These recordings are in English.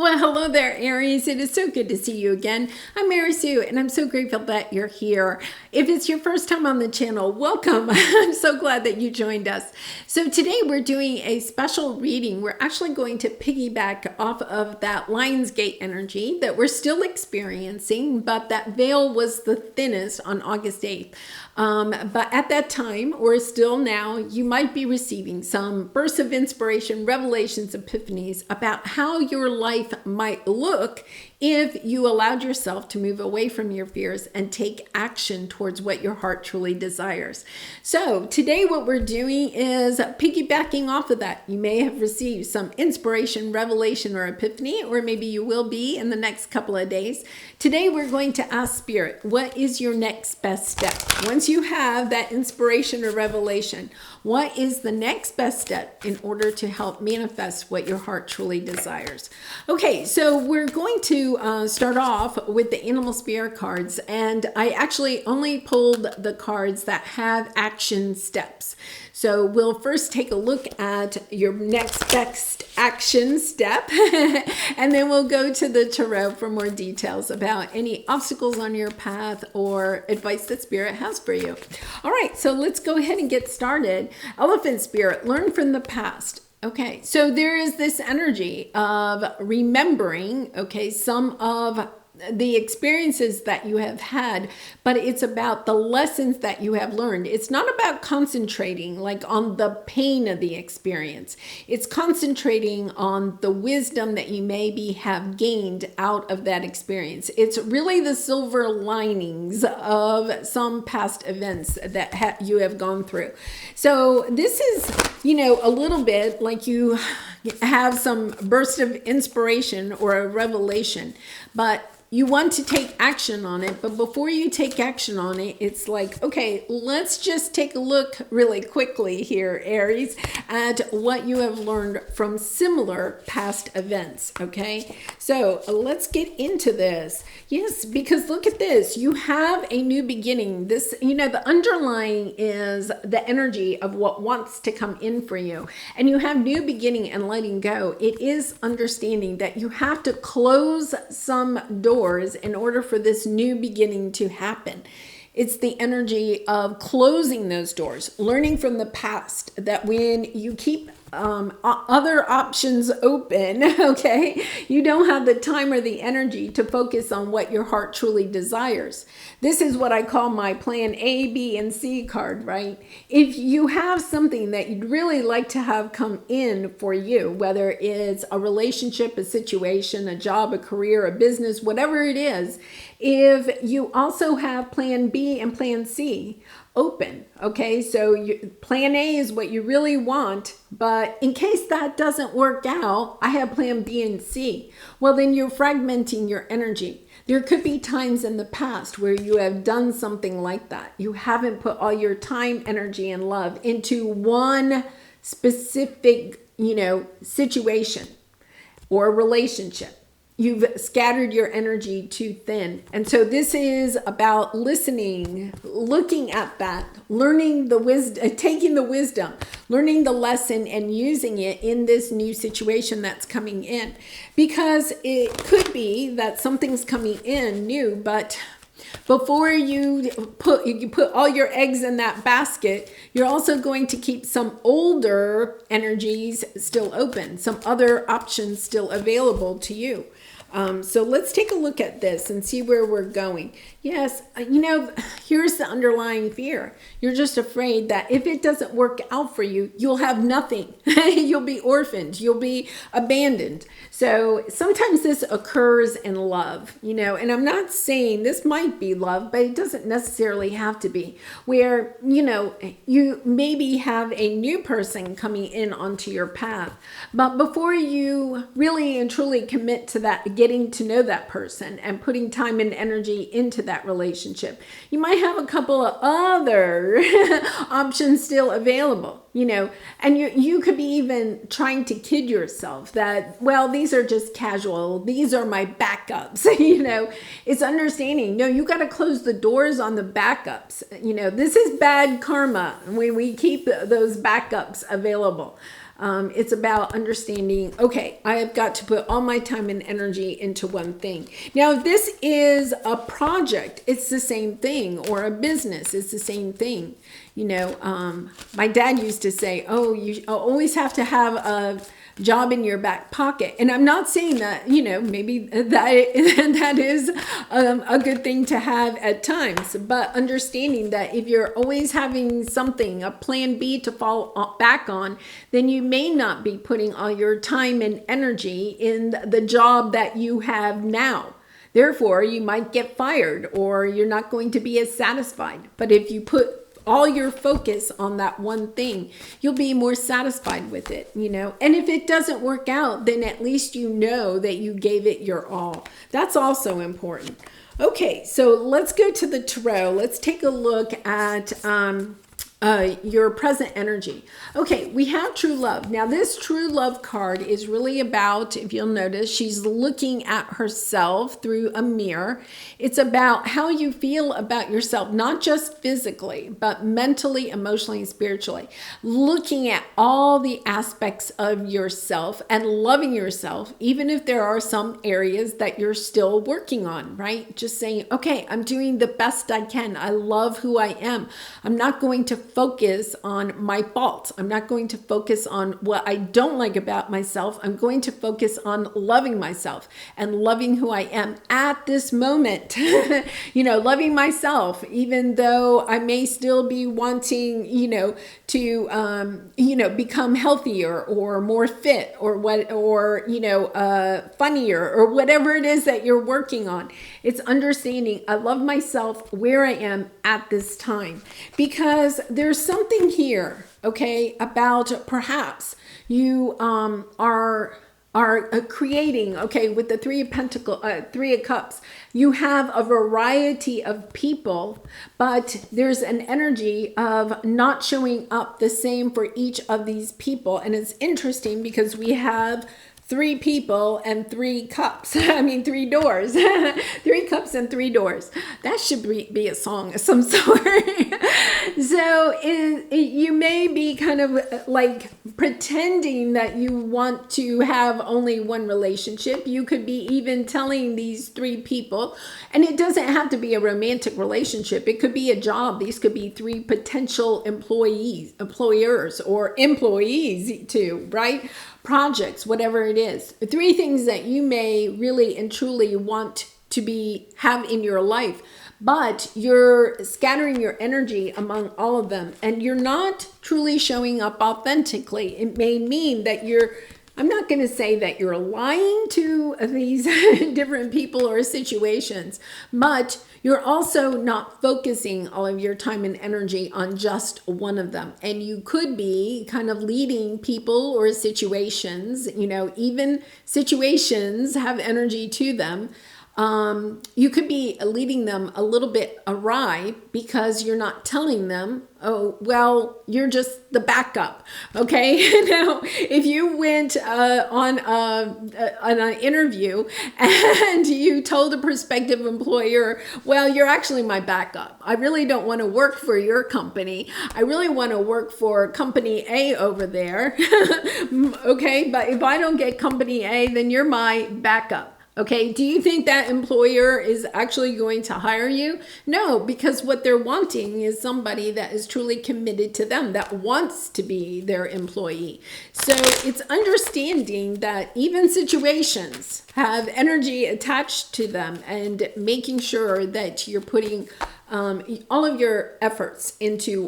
Well, hello there, Aries. It is so good to see you again. I'm Mary Sue, and I'm so grateful that you're here. If it's your first time on the channel, welcome. I'm so glad that you joined us. So today we're doing a special reading. We're actually going to piggyback off of that Lionsgate energy that we're still experiencing, but that veil was the thinnest on August 8th. But at that time, or still now, you might be receiving some bursts of inspiration, revelations, epiphanies about how your life might look if you allowed yourself to move away from your fears and take action towards what your heart truly desires. So today what we're doing is piggybacking off of that. You may have received some inspiration, revelation, or epiphany, or maybe you will be in the next couple of days. Today we're going to ask Spirit, what is your next best step? Once you have that inspiration or revelation, what is the next best step in order to help manifest what your heart truly desires? Okay, so we're going to start off with the animal spirit cards, and I actually only pulled the cards that have action steps. So we'll first take a look at your next best action step, and then we'll go to the tarot for more details about any obstacles on your path or advice that Spirit has for you. All right, so let's go ahead and get started. Elephant Spirit, learn from the past. Okay, so there is this energy of remembering, some of the experiences that you have had, but it's about the lessons that you have learned. It's not about concentrating like on the pain of the experience. It's concentrating on the wisdom that you maybe have gained out of that experience. It's really the silver linings of some past events that you have gone through. So this is, a little bit like you have some burst of inspiration or a revelation, but you want to take action on it. But before you take action on it, it's like, okay, let's just take a look really quickly here, Aries, at what you have learned from similar past events, okay? So let's get into this. Yes, because look at this. You have a new beginning. This, the underlying is the energy of what wants to come in for you. And you have new beginning and letting go. It is understanding that you have to close some doors in order for this new beginning to happen. It's the energy of closing those doors, learning from the past that when you keep other options open, okay, you don't have the time or the energy to focus on what your heart truly desires. This is what I call my plan A, B, and C card, right? If you have something that you'd really like to have come in for you, whether it's a relationship, a situation, a job, a career, a business, whatever it is, if you also have plan B and plan C open, okay, so plan A is what you really want, but in case that doesn't work out, I have plan B and C. Well, then you're fragmenting your energy. There could be times in the past where you have done something like that. You haven't put all your time, energy, and love into one specific, situation or relationship. You've scattered your energy too thin. And so this is about listening, looking at that, learning the wisdom, taking the wisdom, learning the lesson and using it in this new situation that's coming in. Because it could be that something's coming in new, but before you put all your eggs in that basket, you're also going to keep some older energies still open, some other options still available to you. So let's take a look at this and see where we're going. Yes, here's the underlying fear. You're just afraid that if it doesn't work out for you, you'll have nothing. You'll be orphaned. You'll be abandoned. So sometimes this occurs in love, and I'm not saying this might be love, but it doesn't necessarily have to be, where, you maybe have a new person coming in onto your path. But before you really and truly commit to that, getting to know that person and putting time and energy into that relationship, you might have a couple of other options still available, and you could be even trying to kid yourself that, well, these are just casual, these are my backups. It's understanding, no, you got to close the doors on the backups. This is bad karma when we keep those backups available. It's about understanding, okay, I have got to put all my time and energy into one thing. Now, if this is a project, it's the same thing, or a business, it's the same thing. My dad used to say, oh, you always have to have a job in your back pocket. And I'm not saying that, maybe that is a good thing to have at times, but understanding that if you're always having something, a plan B to fall back on, then you may not be putting all your time and energy in the job that you have now. Therefore, you might get fired, or you're not going to be as satisfied. But if you put all your focus on that one thing, you'll be more satisfied with it, And if it doesn't work out, then at least you know that you gave it your all. That's also important. Okay, so let's go to the tarot. Let's take a look at your present energy. Okay, we have true love. Now, this true love card is really about, if you'll notice, she's looking at herself through a mirror. It's about how you feel about yourself, not just physically, but mentally, emotionally, and spiritually. Looking at all the aspects of yourself and loving yourself, even if there are some areas that you're still working on, right? Just saying, okay, I'm doing the best I can. I love who I am. I'm not going to focus on my faults. I'm not going to focus on what I don't like about myself. I'm going to focus on loving myself and loving who I am at this moment. Loving myself, even though I may still be wanting, to, become healthier or more fit or funnier or whatever it is that you're working on. It's understanding I love myself where I am at this time, because there's something here, okay, about perhaps you are creating, okay, with the Three of Cups, you have a variety of people, but there's an energy of not showing up the same for each of these people. And it's interesting because we have 3 people and 3 cups. I mean, 3 doors. 3 cups and 3 doors. That should be a song of some sort. So you may be kind of like pretending that you want to have only one relationship. You could be even telling these 3 people, and it doesn't have to be a romantic relationship. It could be a job. These could be 3 potential employers, or employees too, right? Projects, whatever it is. 3 things that you may really and truly want to have in your life, but you're scattering your energy among all of them, and you're not truly showing up authentically. It may mean that I'm not going to say that you're lying to these different people or situations, but you're also not focusing all of your time and energy on just one of them. And you could be kind of leading people or situations, even situations have energy to them. You could be leading them a little bit awry because you're not telling them, oh, well, you're just the backup. Okay. Now, if you went on an interview and you told a prospective employer, well, you're actually my backup. I really don't want to work for your company. I really want to work for company A over there. Okay. But if I don't get company A, then you're my backup. Okay, do you think that employer is actually going to hire you? No, because what they're wanting is somebody that is truly committed to them, that wants to be their employee. So it's understanding that even situations have energy attached to them, and making sure that you're putting all of your efforts into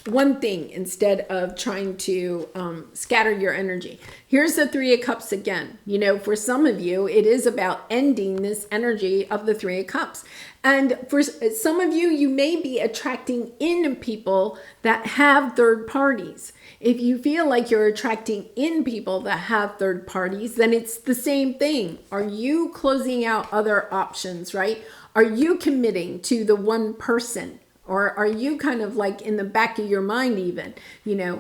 one thing instead of trying to scatter your energy. Here's the 3 of Cups again. For some of you, it is about ending this energy of the 3 of Cups. And for some of you, you may be attracting in people that have third parties. If you feel like you're attracting in people that have third parties, then it's the same thing. Are you closing out other options, right? Are you committing to the one person? Or are you kind of like in the back of your mind even,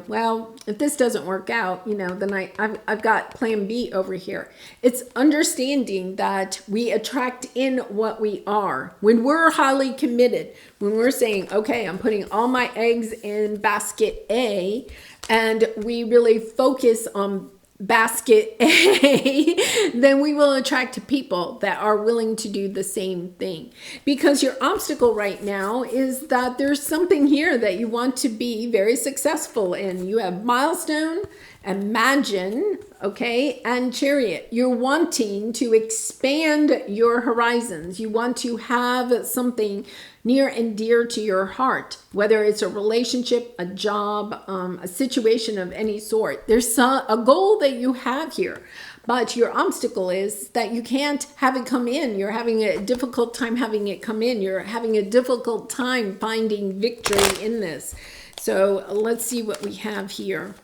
well, if this doesn't work out, then I've got plan B over here. It's understanding that we attract in what we are. When we're highly committed, when we're saying, okay, I'm putting all my eggs in basket A, and we really focus on basket A, then we will attract people that are willing to do the same thing. Because your obstacle right now is that there's something here that you want to be very successful in. You have milestone, imagine, okay, and chariot. You're wanting to expand your horizons. You want to have something near and dear to your heart, whether it's a relationship, a job, a situation of any sort. There's a goal that you have here, but your obstacle is that you can't have it come in. You're having a difficult time having it come in. You're having a difficult time finding victory in this. So let's see what we have here.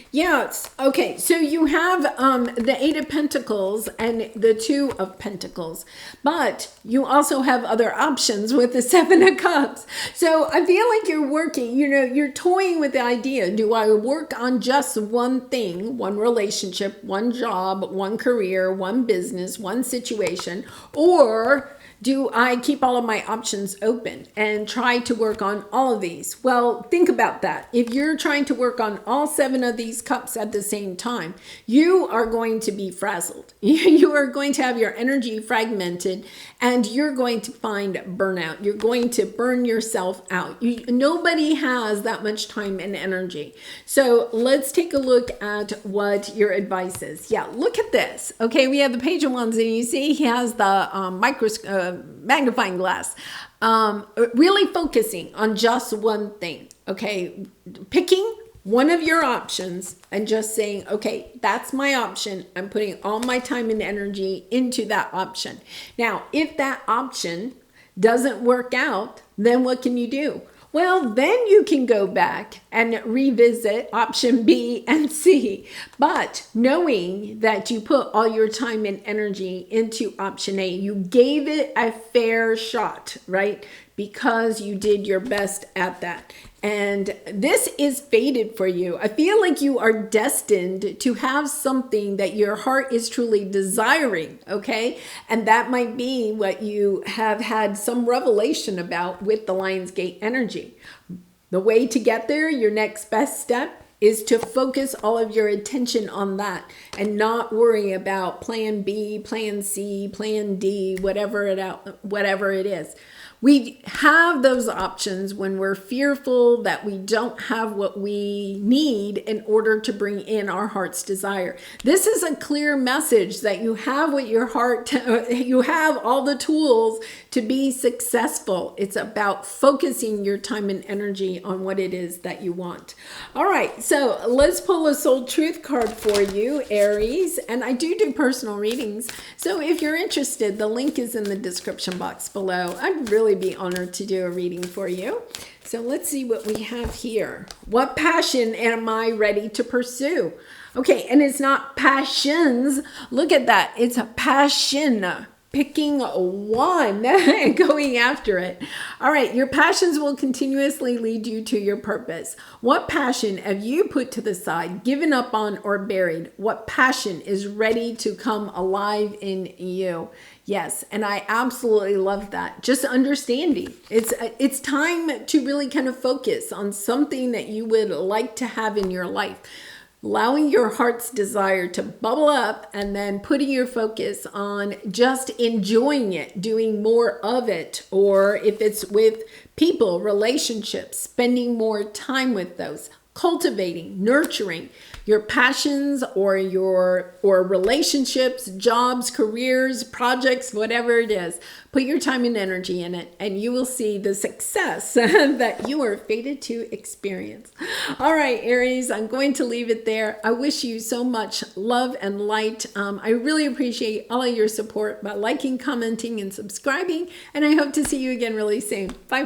Yes. Okay. So you have the Eight of Pentacles and the Two of Pentacles, but you also have other options with the Seven of Cups. So I feel like you're working, you're toying with the idea. Do I work on just one thing, one relationship, one job, one career, one business, one situation, or do I keep all of my options open and try to work on all of these? Well, think about that. If you're trying to work on all 7 of these cups at the same time, you are going to be frazzled. You are going to have your energy fragmented, and you're going to find burnout. You're going to burn yourself out. Nobody has that much time and energy. So let's take a look at what your advice is. Yeah, look at this. Okay, we have the Page of Wands, and you see he has the magnifying glass, really focusing on just one thing. Okay, picking one of your options and just saying, okay, that's my option. I'm putting all my time and energy into that option. Now, if that option doesn't work out, then what can you do? Well, then you can go back and revisit option B and C. But knowing that you put all your time and energy into option A, you gave it a fair shot, right? Because you did your best at that. And this is fated for you. I feel like you are destined to have something that your heart is truly desiring, okay? And that might be what you have had some revelation about with the Lionsgate energy. The way to get there, your next best step, is to focus all of your attention on that and not worry about plan B, plan C, plan D, whatever it is. We have those options when we're fearful that we don't have what we need in order to bring in our heart's desire. This is a clear message that you have what your heart, you have all the tools to be successful. It's about focusing your time and energy on what it is that you want. All right, so let's pull a soul truth card for you, Aries. And I do personal readings. So if you're interested, the link is in the description box below. I'd really be honored to do a reading for you. So let's see what we have here. What passion am I ready to pursue? Okay, and it's not passions. Look at that. It's a passion. Picking one and going after it. All right, your passions will continuously lead you to your purpose. What passion have you put to the side, given up on, or buried? What passion is ready to come alive in you? Yes, and I absolutely love that. Just understanding. It's time to really kind of focus on something that you would like to have in your life. Allowing your heart's desire to bubble up and then putting your focus on just enjoying it, doing more of it, or if it's with people, relationships, spending more time with those, cultivating, nurturing your passions or relationships, jobs, careers, projects, whatever it is. Put your time and energy in it, and you will see the success that you are fated to experience. All right, Aries, I'm going to leave it there. I wish you so much love and light. I really appreciate all of your support by liking, commenting, and subscribing, and I hope to see you again really soon. Bye.